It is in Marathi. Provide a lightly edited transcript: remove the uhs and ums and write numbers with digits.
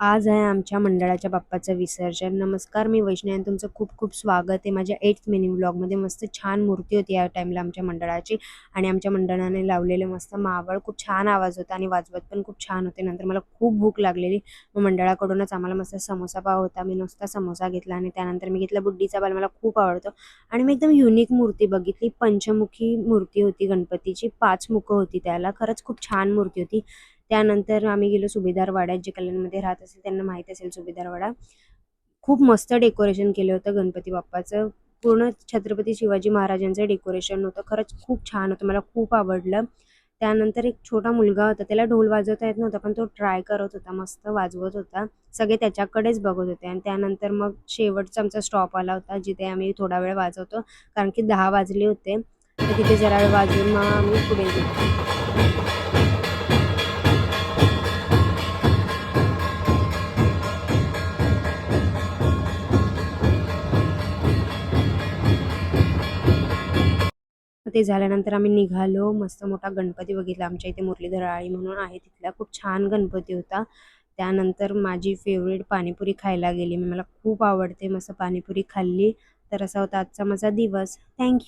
आज आहे आमच्या मंडळाच्या बाप्पाचं विसर्जन. नमस्कार, मी वैष्णवी आणि तुमचं खूप खूप स्वागत आहे माझ्या 8th मिनी व्लॉगमध्ये. मस्त छान मूर्ती होती या टाईमला आमच्या मंडळाची आणि आमच्या मंडळाने लावलेले मस्त मावळ. खूप छान आवाज होता आणि वाजवत पण खूप छान होते. नंतर मला खूप भूक लागलेली, मग मंडळाकडूनच आम्हाला मस्त समोसा पाव होता. मी नुसता समोसा घेतला आणि त्यानंतर मी घेतला बुड्डीचा बाल. मला खूप आवडतो आणि मी एकदम युनिक मूर्ती बघितली. पंचमुखी मूर्ती होती गणपतीची, 5 मुखं होती त्याला. खरंच खूप छान मूर्ती होती. त्यानंतर आम्ही गेलो सुभेदार वाड्यात. जे कल्याणमध्ये राहत असेल त्यांना माहीत असेल सुभेदार वाडा. खूप मस्त डेकोरेशन केलं होतं गणपती बाप्पाचं. पूर्ण छत्रपती शिवाजी महाराजांचं डेकोरेशन होतं. खरंच खूप छान होतं. मला खूप आवडलं. त्यानंतर एक छोटा मुलगा होता. त्याला ढोल वाजवता येत नव्हता, पण तो ट्राय करत होता. मस्त वाजवत होता. सगळे त्याच्याकडेच बघत होते आणि त्यानंतर मग शेवटचा आमचा स्टॉप आला होता, जिथे आम्ही थोडा वेळ वाजवतो. कारण की 10 वाजले होते. तर तिथे जरा वेळ वाजवून मग आम्ही पुढे गेलो. मग ते झाल्यानंतर आम्ही निघालो. मस्त मोठा गणपती बघितला. आमच्या इथे मुरलीधर आळी म्हणून आहे तिथला. खूप छान गणपती होता. त्यानंतर माझी फेव्हरेट पाणीपुरी खायला गेली मी. मला खूप आवडते. मस्त पाणीपुरी खाल्ली. तर असा होता आजचा माझा दिवस. थँक